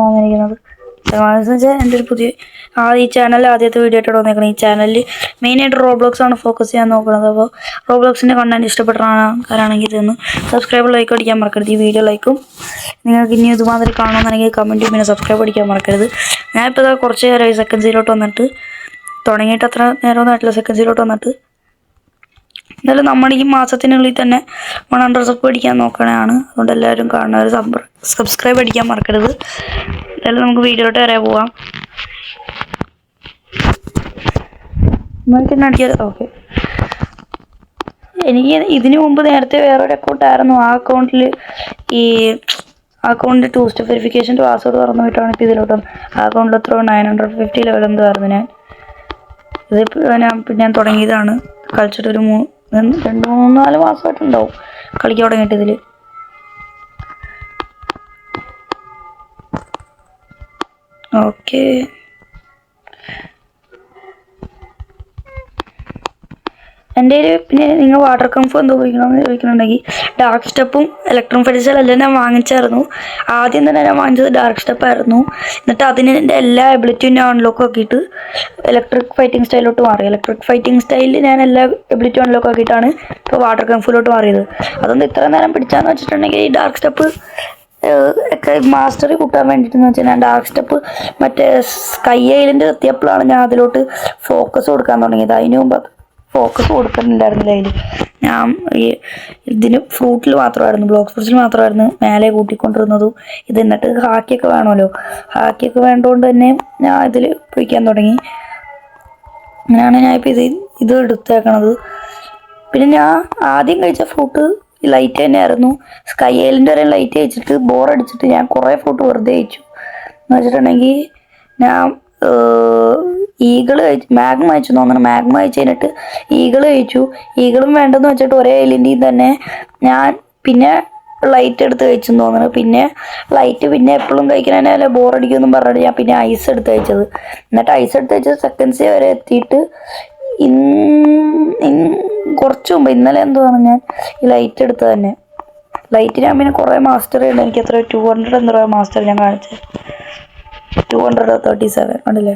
വന്നിരിക്കുന്നത് എൻ്റെ ഒരു പുതിയ ഈ ചാനൽ ആദ്യത്തെ വീഡിയോ ആയിട്ട് വന്നേക്കണം. ഈ ചാനലിൽ മെയിനായിട്ട് റോബ്ലോക്സ് ആണ് ഫോക്കസ് ചെയ്യാൻ നോക്കുന്നത്. അപ്പോൾ റോബ്ലോക്സിൻ്റെ കണ്ടന്റ് ഇഷ്ടപ്പെട്ടാണെങ്കിൽ ഇതൊന്ന് സബ്സ്ക്രൈബ് ലൈക്ക് അടിക്കാൻ മറക്കരുത്. ഈ വീഡിയോ ലൈക്കും നിങ്ങൾക്ക് ഇനി ഇതുമാതിരി കാണുമെന്നുണ്ടെങ്കിൽ കമൻറ്റും പിന്നെ സബ്സ്ക്രൈബ് അടിക്കാൻ മറക്കരുത്. ഞാനിപ്പോൾ കുറച്ച് നേരമായി സെക്കൻഡ്സിലോട്ട് വന്നിട്ട് തുടങ്ങിയിട്ട് അത്ര നേരമൊന്നും ആയിട്ടില്ല. സെക്കൻഡ്സിലോട്ട് വന്നിട്ട് എന്തായാലും നമ്മുടെ ഈ മാസത്തിനുള്ളിൽ തന്നെ 100 സബ് അടിക്കാൻ നോക്കണതാണ്. അതുകൊണ്ട് എല്ലാവരും കാണുന്നവർ സബ്സ്ക്രൈബ് അടിക്കാൻ മറക്കരുത്. എന്തായാലും നമുക്ക് വീഡിയോട്ട് വരെ പോവാം. അടിക്കാതെ ഓക്കെ. എനിക്ക് ഇതിനു മുമ്പ് നേരത്തെ വേറൊരു അക്കൗണ്ടായിരുന്നു. ആ അക്കൗണ്ടിൽ ഈ അക്കൗണ്ടിൽ 2 സ്റ്റെപ്പ് വെരിഫിക്കേഷൻ്റെ പാസ്വേഡ് തുറന്നു പോയിട്ടാണ് ഇപ്പോൾ ഇതിലോട്ട് വന്നത്. ആ അക്കൗണ്ടിൽ എത്ര 950 ലെവൽ എന്തോ ആയിരുന്നു. ഞാൻ തുടങ്ങിയതാണ്. കളിച്ചിട്ട് ഒരു 2-3-4 മാസമായിട്ടുണ്ടാവും കളിക്കാൻ തുടങ്ങിയിട്ട് ഇതിൽ. ഓക്കെ, എൻ്റെ കയ്യിൽ പിന്നെ നിങ്ങൾ വാട്ടർ കംഫ് എന്തോ ഉപയോഗിക്കണമെന്ന് ചോദിക്കണമെന്നുണ്ടെങ്കിൽ ഡാർക്ക് സ്റ്റെപ്പും ഇലക്ട്രോൺ ഫെഡിസലെല്ലാം ഞാൻ വാങ്ങിച്ചായിരുന്നു. ആദ്യം തന്നെ ഞാൻ വാങ്ങിച്ചത് ഡാർക്ക് സ്റ്റെപ്പായിരുന്നു. എന്നിട്ട് അതിന് എൻ്റെ എല്ലാ എബിലിറ്റിയും ഞാൻ അൺലോക്ക് ആക്കിയിട്ട് ഇലക്ട്രിക് ഫൈറ്റിംഗ് സ്റ്റൈലിലോട്ട് മാറി. ഇലക്ട്രിക് ഫൈറ്റിംഗ് സ്റ്റൈലിൽ ഞാൻ എല്ലാ എബിലിറ്റിയും അൺലോക്ക് ആക്കിയിട്ടാണ് ഇപ്പോൾ വാട്ടർ കംഫിലോട്ട് മാറിയത്. അതൊന്ന് ഇത്ര നേരം പിടിച്ചാന്ന് വെച്ചിട്ടുണ്ടെങ്കിൽ ഈ ഡാർക്ക് സ്റ്റെപ്പ് ഒക്കെ മാസ്റ്ററി കൂട്ടാൻ വേണ്ടിയിട്ടെന്ന് വെച്ചാൽ ഞാൻ ഡാർക്ക് സ്റ്റെപ്പ് മറ്റേ സ്കൈ ഐലൻഡ് എത്തിയപ്പോഴാണ് ഞാൻ അതിലോട്ട് ഫോക്കസ് കൊടുക്കാൻ തുടങ്ങിയത്. അതിന് മുമ്പ് ഫോക്കസ് കൊടുക്കുന്നുണ്ടായിരുന്നില്ല അതിൽ. ഞാൻ ഈ ഇതിന് ഫ്രൂട്ടിൽ മാത്രമായിരുന്നു, ബ്ലോക്ക് ഫ്രൂട്ട്സിൽ മാത്രമായിരുന്നു മേലെ കൂട്ടിക്കൊണ്ടിരുന്നതും. ഇത് എന്നിട്ട് ഹാക്കിയൊക്കെ വേണമല്ലോ. ഹാക്കിയൊക്കെ വേണ്ടതുകൊണ്ട് തന്നെ ഞാൻ ഇതിൽ ഉപയോഗിക്കാൻ തുടങ്ങി. അങ്ങനെയാണ് ഞാൻ ഇപ്പോൾ ഇത് എടുത്തേക്കണത്. പിന്നെ ഞാൻ ആദ്യം കഴിച്ച ഫ്രൂട്ട് ലൈറ്റ് തന്നെയായിരുന്നു. സ്കൈ ഐലൻഡ് വരെ ലൈറ്റ് കഴിച്ചിട്ട് ബോറടിച്ചിട്ട് ഞാൻ കുറേ ഫ്രൂട്ട് വെറുതെ കഴിച്ചു. എന്ന് വെച്ചിട്ടുണ്ടെങ്കിൽ ഞാൻ ഈഗിള് മാഗ്മ അയച്ചു തോന്നണം. മാഗ്മ അയച്ചു കഴിഞ്ഞിട്ട് ഈഗിള് കഴിച്ചു. ഈഗിളും വേണ്ടെന്ന് വെച്ചിട്ട് ഒരേ ഐലൻഡിൽ തന്നെ ഞാൻ പിന്നെ ലൈറ്റ് എടുത്ത് കഴിച്ചെന്ന് തോന്നുന്നു. പിന്നെ ലൈറ്റ് പിന്നെ എപ്പോഴും കഴിക്കണതിനെ ബോറടിക്കുമെന്നും പറഞ്ഞിട്ട് ഞാൻ പിന്നെ ഐസ് എടുത്ത് കഴിച്ചത്. എന്നിട്ട് ഐസ് എടുത്ത് കഴിച്ചത് സെക്കൻഡ്സ് വരെ എത്തിയിട്ട് കുറച്ച് മുമ്പ് ഇന്നലെ എന്തുവാണ് ഞാൻ ഈ ലൈറ്റ് എടുത്തത് തന്നെ. ലൈറ്റ് ഞാൻ പിന്നെ കുറേ മാസ്റ്റർ ഉണ്ട്. എനിക്ക് എത്ര 200 എന്തോ മാസ്റ്റർ ഞാൻ കാണിച്ചത്. 237 ഉണ്ടല്ലേ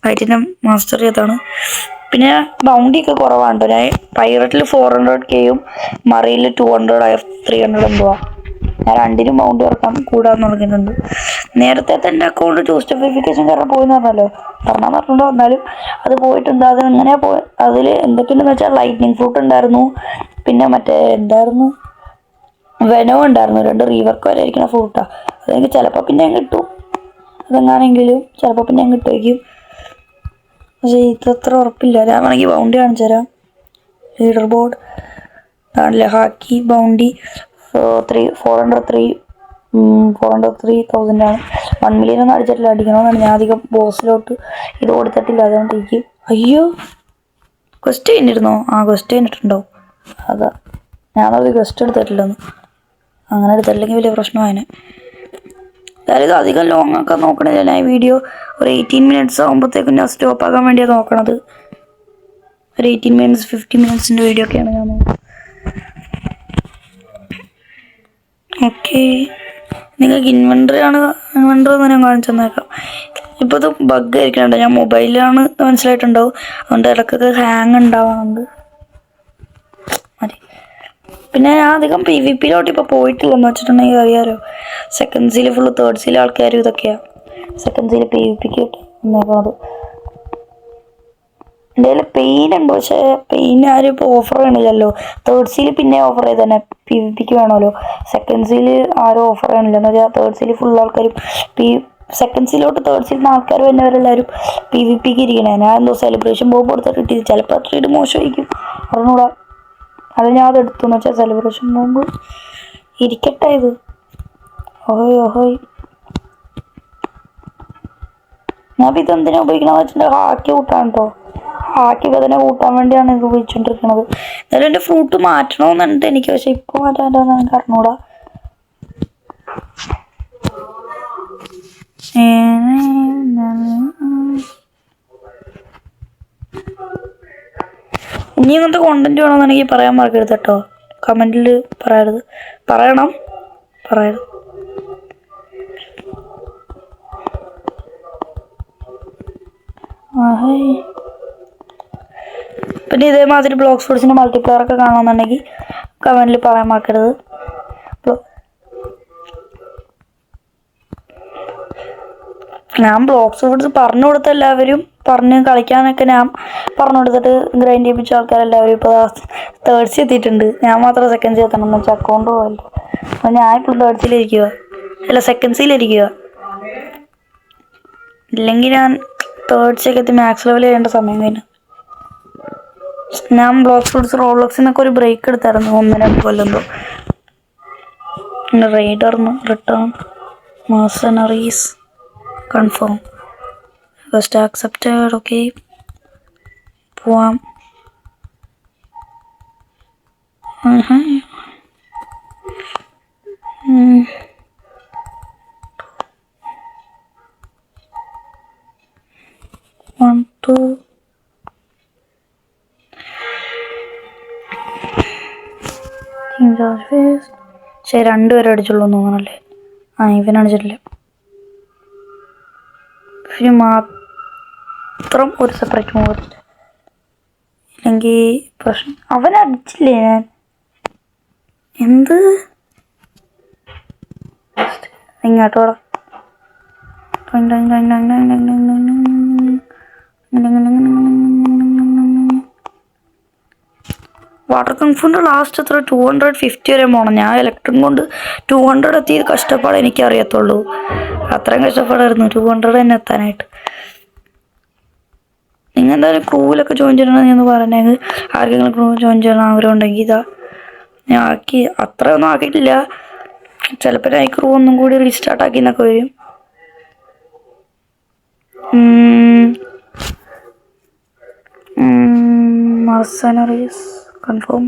ലൈറ്റിൻ്റെ മാസ്റ്റർ ചെയ്താണ്. പിന്നെ ബൗണ്ടിയൊക്കെ കുറവാണ്. ഞാൻ പൈററ്റിൽ 400Kയും മറിയിൽ 200-300 എന്തുവാ. ഞാൻ രണ്ടിനും ബൗണ്ടി ഇറക്കാൻ കൂടാന്ന് പറഞ്ഞിട്ടുണ്ട്. നേരത്തെ എൻ്റെ അക്കൗണ്ട് 2 സ്റ്റെപ്പ് വെരിഫിക്കേഷൻ കാരണം പോയെന്ന് പറഞ്ഞല്ലോ. പറഞ്ഞിട്ടുണ്ടോ എന്നാലും അത് പോയിട്ടുണ്ട്. അത് എങ്ങനെയാണ് പോയത്? അതിൽ എന്തൊക്കെയുണ്ടെന്ന് വെച്ചാൽ ലൈറ്റ്നിങ് ഫ്രൂട്ട് ഉണ്ടായിരുന്നു. പിന്നെ മറ്റേ എന്തായിരുന്നു വെനോ ഉണ്ടായിരുന്നു. 2 റീവർക്ക് വരെ ഇരിക്കുന്ന ഫ്രൂട്ടാണ്. അതെനിക്ക് ചിലപ്പോൾ പിന്നെ കിട്ടും. അതെങ്ങാനെങ്കിലും ചിലപ്പോൾ പിന്നെ കിട്ടുമായിരിക്കും. പക്ഷേ ഇതത്ര ഉറപ്പില്ല. ഞാൻ വേണമെങ്കിൽ ബൗണ്ടി കാണിച്ചു തരാം. ലീഡർ ബോർഡ് ആണല്ലേ. ഹാക്കി ബൗണ്ടി 403,000 ആണ്. 1 മില്യൺ ഒന്നും അടിച്ചിട്ടില്ല. അടിക്കണമെന്നാണ്. ഞാൻ അധികം ബോസിലോട്ട് ഇത് കൊടുത്തിട്ടില്ല. അതുകൊണ്ട് എനിക്ക് അയ്യോ ക്വസ്റ്റ് കഴിഞ്ഞിരുന്നോ? ക്വസ്റ്റ് കഴിഞ്ഞിട്ടുണ്ടാവും. അതാ ഞാനത് ക്വസ്റ്റ് എടുത്തിട്ടില്ലെന്ന്. അങ്ങനെ എടുത്തിട്ടില്ലെങ്കിൽ വലിയ പ്രശ്നമായേനെ. അതായത് ഇത് അധികം ലോങ് ഒക്കെ നോക്കണില്ല. ഞാൻ വീഡിയോ ഒരു 18 മിനിറ്റ്സ് ആകുമ്പോഴത്തേക്കും ഞാൻ സ്റ്റോപ്പ് ആക്കാൻ വേണ്ടിയാണ് നോക്കണത്. ഒരു 18 മിനിറ്റ്സ് 50 മിനിറ്റ്സിൻ്റെ വീഡിയോ ഒക്കെയാണ് ഞാൻ നോക്കുന്നത്. ഓക്കെ, നിങ്ങൾക്ക് ഇൻവെൻട്രി ഒന്ന് ഞാൻ കാണിച്ചു തന്നേക്കാം. ഇപ്പോൾ ഇത് ബഗ് ആയിരിക്കണുണ്ട്. ഞാൻ മൊബൈലിലാണ് മനസ്സിലായിട്ടുണ്ടാവും. അതുകൊണ്ട് ഇടയ്ക്കൊക്കെ ഹാങ് ഉണ്ടാവാറുണ്ട്. മതി. പിന്നെ ഞാൻ അധികം PvPയിലോട്ട് ഇപ്പോൾ പോയിട്ടില്ലെന്ന് വെച്ചിട്ടുണ്ടെങ്കിൽ അറിയാമല്ലോ. സെക്കൻഡ്സിൽ ഫുള്ള് തേർഡ്സിലെ ആൾക്കാരും ഇതൊക്കെയാണ്. സെക്കൻഡ്സിൽ PvPക്ക് വന്നേക്കണത്. എൻ്റെ കയ്യിൽ പെയിൻ ഉണ്ട്. പക്ഷേ പെയിൻ ആരും ഇപ്പോൾ ഓഫർ ചെയ്യണില്ലല്ലോ. തേർഡ്സിൽ പിന്നെ ഓഫർ ചെയ്ത് തന്നെ PvPക്ക് വേണമല്ലോ. സെക്കൻഡ്സിൽ ആരും ഓഫർ ചെയ്യണില്ല. എന്ന് വെച്ചാൽ തേർഡ്സിൽ ഫുൾ ആൾക്കാരും സെക്കൻഡ്സിലോട്ട് തേർഡ്സിൽ നിന്ന് ആൾക്കാർ വരുന്നവരെല്ലാവരും PvPക്ക് ഇരിക്കണേ. ഞാൻ എന്തോ സെലിബ്രേഷൻ ബോംബ് കൊടുത്തിട്ട് കിട്ടിയത്. ചിലപ്പോൾ അത്ര ഇത് മോശമായിരിക്കും, അറിഞ്ഞൂടാ. അത് ഞാൻ അത് എടുത്തുന്ന് വെച്ചാൽ സെലിബ്രേഷൻ ബോംബ് ഇരിക്കട്ടെ. ഇത് ഓഹോയ് ഞാൻ ഇതെന്തിനാണ് ഉപയോഗിക്കണമെന്ന് വെച്ചിട്ടുണ്ടെങ്കിൽ ഹാക്കി കൂട്ടാൻ കേട്ടോ. ഹാക്കിയൊക്കെ തന്നെ കൂട്ടാൻ വേണ്ടിയാണ് ഇത് ഉപയോഗിച്ചുകൊണ്ടിരിക്കുന്നത്. എന്നാലും എൻ്റെ ഫ്രൂട്ട് മാറ്റണമെന്നുണ്ട് എനിക്ക്. പക്ഷെ ഇപ്പോൾ മാറ്റാൻ എനിക്ക് അറിഞ്ഞൂടാ. ഇനി ഇങ്ങനത്തെ കോണ്ടന്റ് വേണമെന്നുണ്ടെങ്കിൽ പറയാൻ മറക്കരുത് കേട്ടോ. കമൻറ്റിൽ പറയരുത്. പറയണം. പിന്നെ ഇതേമാതിരി ബ്ലോക്ക് സ്പോർട്സിൻ്റെ മൾട്ടിപ്ലെയർ ഒക്കെ കാണുമെന്നുണ്ടെങ്കിൽ കമൻറ്റിൽ പറയാൻ മറക്കരുത്. ഞാൻ ബ്ലോക്ക് സ്പോർട്സ് പറഞ്ഞു കൊടുത്ത എല്ലാവരും പറഞ്ഞ് കളിക്കാനൊക്കെ ഞാൻ പറഞ്ഞു കൊടുത്തിട്ട് ഗ്രൈൻഡ് ചെയ്യിപ്പിച്ച ആൾക്കാരെല്ലാവരും ഇപ്പോൾ തേർഡ്സ് എത്തിയിട്ടുണ്ട്. ഞാൻ മാത്രം സെക്കൻഡ്സ് എത്തണം എന്ന് വെച്ചാൽ അക്കൗണ്ട് പോയല്ലോ. അപ്പോൾ ഞാൻ ഇപ്പോൾ തേർഡ്സിലിരിക്കുക, അല്ല സെക്കൻഡ്സിലിരിക്കുക. ഇല്ലെങ്കിൽ ഞാൻ തേർഡ്സൊക്കെ എത്തി മാക്സ് ലെവൽ ചെയ്യേണ്ട സമയം കഴിഞ്ഞു. ഞാൻ ബ്ലോക്ക് സ്പോർട്സ് റോബ്ലോക്സിനൊക്കെ ഒരു ബ്രേക്ക് എടുത്തായിരുന്നു 1-2 കൊല്ലുമ്പോൾ. റൈഡർന്ന് return mercenaries confirm first accepted. Okay പോവാം. ശരി, 2 പേരെ അടിച്ചുള്ളൂ എന്ന് തോന്നണല്ലേ. ഇവനടിച്ചിട്ടില്ല. ഇവന് മാത്രം ഒരു സെപ്പറേറ്റ് മൂവ് എടുത്തിട്ട്, ഇല്ലെങ്കിൽ പ്രശ്നം. അവനടിച്ചില്ലേ ഞാൻ? എന്ത് ഇങ്ങോട്ടോടാ. വാട്ടർ കംഫുണ്ട് ലാസ്റ്റ് എത്ര 250 വരെ പോകണം. ഞാൻ ഇലക്ട്രിക് കൊണ്ട് 200 എത്തിയത് കഷ്ടപ്പാട് എനിക്കറിയത്തുള്ളൂ. അത്രയും കഷ്ടപ്പാടായിരുന്നു 200 തന്നെ എത്താനായിട്ട്. നിങ്ങൾ എന്തായാലും ക്രൂവിലൊക്കെ ജോയിൻ ചെയ്യണമെന്ന് ഞാൻ പറഞ്ഞത്. ആർക്കെങ്കിലും ക്രൂ ജോയിൻ ചെയ്യണം ആഗ്രഹം ഉണ്ടെങ്കിൽ ഇതാ ഞാൻ ആക്കി. അത്രയൊന്നും ആക്കിയിട്ടില്ല, ചിലപ്പോൾ ഞാൻ ഈ ക്രൂ ഒന്നും കൂടി റീസ്റ്റാർട്ട് ആക്കി എന്നൊക്കെ വരും. മെർസനറീസ് കൺഫേം.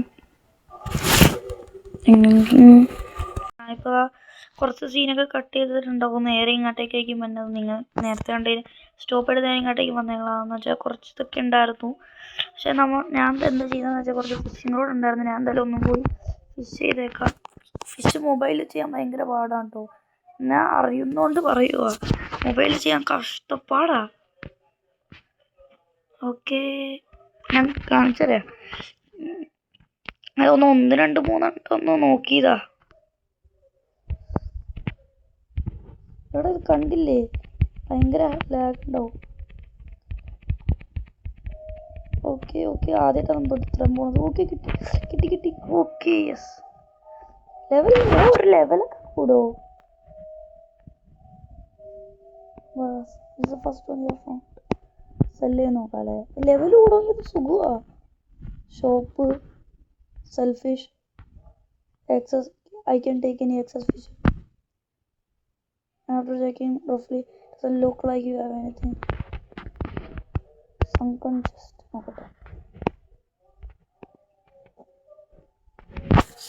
ഞാനിപ്പോൾ കുറച്ച് സീനൊക്കെ കട്ട് ചെയ്തിട്ടുണ്ടാവും. നേരെ ഇങ്ങോട്ടേക്കായിരിക്കും വന്നത്. നിങ്ങൾ നേരത്തെ കണ്ടതിന് സ്റ്റോപ്പ് എടുത്ത് നേരെ ഇങ്ങോട്ടേക്ക് വന്നേങ്ങളാന്ന് വെച്ചാൽ കുറച്ച് ഇതൊക്കെ ഉണ്ടായിരുന്നു. പക്ഷെ ഞാൻ എന്താ ചെയ്യുന്നതെന്ന് വെച്ചാൽ കുറച്ച് ഫിഷിംഗ് റോഡ് ഉണ്ടായിരുന്നു. ഞാൻ എന്തായാലും ഒന്നും കൂടി ഫിഷ് ചെയ്തേക്കാം. ഫിഷ് മൊബൈലിൽ ചെയ്യാൻ ഭയങ്കര പാടാണ് കേട്ടോ. ഞാൻ അറിയുന്നതുകൊണ്ട് പറയുക, മൊബൈലിൽ ചെയ്യാൻ കഷ്ടപ്പാടാ. ഓക്കെ ഞാൻ കാണിച്ചു തരാം. അതൊന്ന് 1, 2, 3 ഒന്ന് നോക്കിയതാ. ഇവിടെ ഇത് കണ്ടില്ലേ, ഭയങ്കര ലാഗ് ഉണ്ടാവും. ഓക്കെ ആദ്യമായിട്ടാണ് നമ്മൾ ഇത്രയും പോകുന്നത്. ഓക്കെ കിട്ടി. ഓക്കെ യെസ്, ഒരു ലെവലൊക്കെ കൂടോ. ഫസ്റ്റ് വൺ ഫോൺ സെല് ചെയ്യാൻ നോക്കാല്ലേ. ലെവൽ കൂടുമെങ്കിൽ ഇത് സുഖമാണ്. Shop selfish access. I can take any excess fish. After checking roughly, doesn't look like you have anything. Sunken chest. Okay.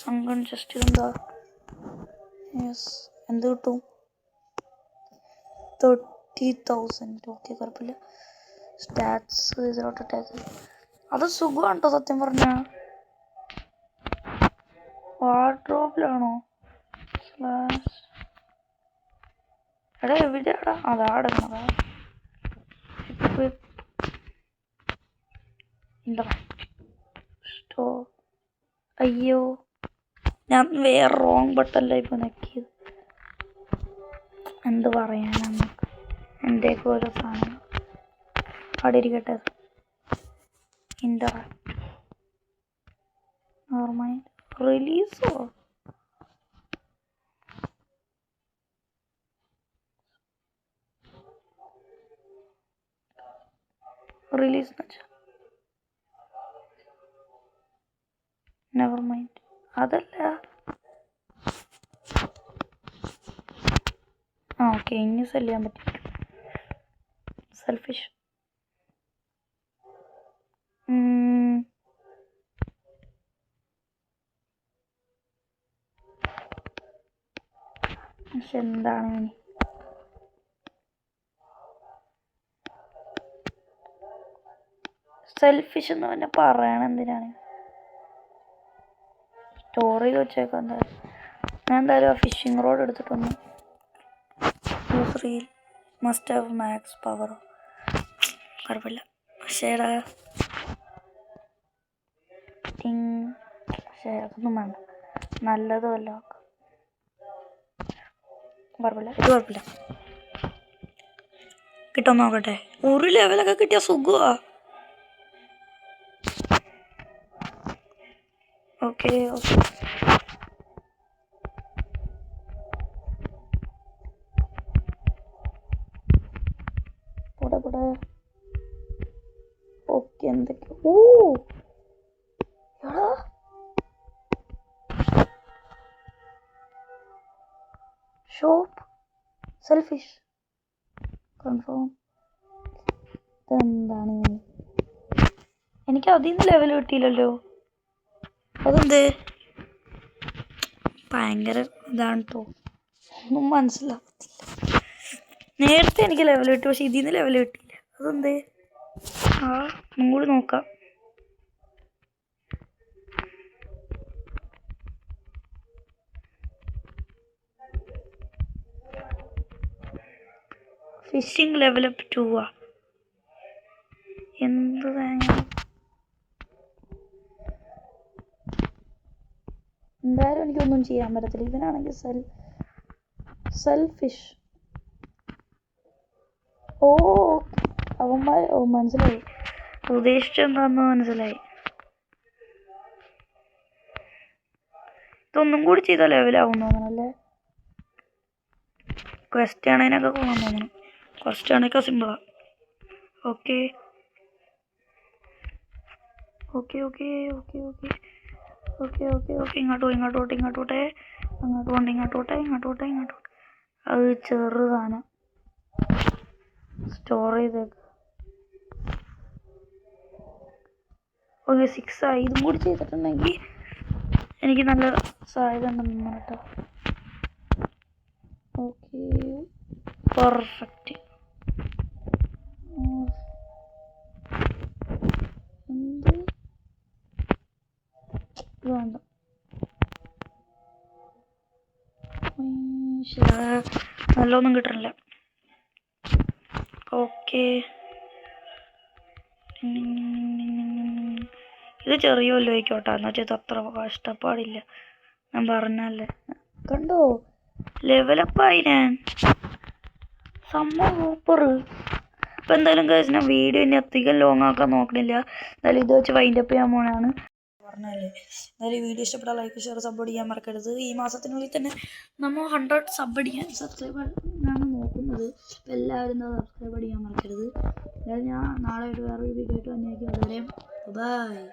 Sunken chest ഇരുന്നാ yes. എന്ത് കിട്ടും? 30,000. Okay കുഴപ്പമില്ല. Stats ഇതിലോട്ട് attack. അത് സുഖമാണ് കേട്ടോ സത്യം പറഞ്ഞാൽ. വാർഡ്രോബിലാണോ? എടാ എവിടെയാടാ? അതാടുന്നതാ. അയ്യോ, ഞാൻ വേറെ റോങ് ബട്ടല്ല ഇപ്പൊ നെക്കിയത്. എന്ത് പറയാനാ നമുക്ക്, എൻ്റെയൊക്കെ ഓരോ സാധനം. അവിടെ ഇരിക്കട്ടെ. Interact normal റിലീസോ? റിലീസ് എന്ന് വെച്ചാൽ നെവർ മൈൻഡ്. അതല്ല. ഓക്കെ ഇനി സെല് ചെയ്യാൻ പറ്റും. സെൽഫിഷ്. പക്ഷെ എന്താണ് ഇനി സെൽഫിഷ് എന്ന് തന്നെ പറയണം. എന്തിനാണ് സ്റ്റോർ ചെയ്ത് വെച്ചേക്കാം. എന്തായാലും ഞാൻ എന്തായാലും ആ ഫിഷിംഗ് റോഡ് എടുത്തിട്ടൊന്ന് use reel must have max power. കുഴപ്പമില്ല. പക്ഷേടാ പക്ഷേ അതൊന്നും വേണ്ട, നല്ലതുമല്ല. കുഴപ്പമില്ല, ഇത് കുഴപ്പമില്ല. കിട്ടാൻ നോക്കട്ടെ. ഒരു ലെവലൊക്കെ കിട്ടിയ സുഖമാ. Okay okay. പോടെ ഓക്കെ. എന്തൊക്കെയോ ഷോപ്പ് സെൽഫിഷ് കൺഫേം. ഇതെന്താണ്? എനിക്ക് അതിൽ നിന്ന് ലെവൽ കിട്ടിയില്ലല്ലോ. അതെന്ത്? ഭയങ്കര ഇതാണ് കേട്ടോ, ഒന്നും മനസ്സിലാകത്തില്ല. നേരത്തെ എനിക്ക് ലെവൽ കിട്ടി, പക്ഷെ ഇതിൽ നിന്ന് ലെവൽ കിട്ടിയില്ല. അതെന്ത്? ഒന്നും കൂടി നോക്കാം. ഫിഷിംഗ് ലെവൽ അപ്പ് 2 എന്ത് തേങ്ങ. എന്തായാലും എനിക്കൊന്നും ചെയ്യാൻ പറ്റത്തില്ല. ഇതിനാണെങ്കിൽ സെൽഫിഷ്. അവന്മാർ മനസ്സിലായി, ഉദ്ദേശിച്ചെന്താന്ന് മനസ്സിലായി. ഇതൊന്നും കൂടി ചെയ്താൽ ലെവലാവും തോന്നണല്ലേ. ക്വസ്റ്റ് ആണതിനൊക്കെ കൊള്ളാൻ തോന്നണം. ക്വസ്റ്റ് ആണൊക്കെ സിമ്പിളാ. Okay okay okay okay okay okay okay okay. ഇങ്ങോട്ടോട്ടെ അങ്ങോട്ട് പോട്ടെ. അത് ചെറുതാണ്. സ്റ്റോർ ചെയ്തേക്ക്. ഓക്കെ 6 ആയി. ഇതും കൂടി ചെയ്തിട്ടുണ്ടെങ്കിൽ എനിക്ക് നല്ല സാധ്യത ഉണ്ടെന്ന് കേട്ടോ. Okay perfect. എന്ത് വേണ്ട, നല്ലൊന്നും കിട്ടണില്ല. ഓക്കെ ഇത് ചെറിയ വല്ലതും എന്ന് വെച്ചാൽ ഇത് അത്ര കഷ്ടപ്പാടില്ല. ഞാൻ പറഞ്ഞല്ലേ, കണ്ടോ ലെവലപ്പായി ഞാൻ. സംഭവം സൂപ്പർ. അപ്പം എന്തായാലും കഴിച്ച് ഞാൻ വീഡിയോ ഇനി അധികം ലോങ് ആക്കാൻ നോക്കണില്ല. എന്തായാലും ഇത് വെച്ച് വൈൻഡപ്പ് ചെയ്യാൻ പോണാണ് പറഞ്ഞല്ലേ. എന്തായാലും ഈ വീഡിയോ ഇഷ്ടപ്പെട്ടാൽ ലൈക്ക് ഷെയർ സപ്പോർട്ട് ചെയ്യാൻ മറക്കരുത്. ഈ മാസത്തിനുള്ളിൽ തന്നെ നമ്മൾ 100 സബ്സ്ക്രൈബ് ആണ് നോക്കുന്നത്. അപ്പോൾ എല്ലാവരും സബ്സ്ക്രൈബ് ചെയ്യാൻ മറക്കരുത്. എന്തായാലും ഞാൻ നാളെ വേറൊരു വീഡിയോ ആയിട്ട് വന്നേക്കും. അതുവരെ ബൈ.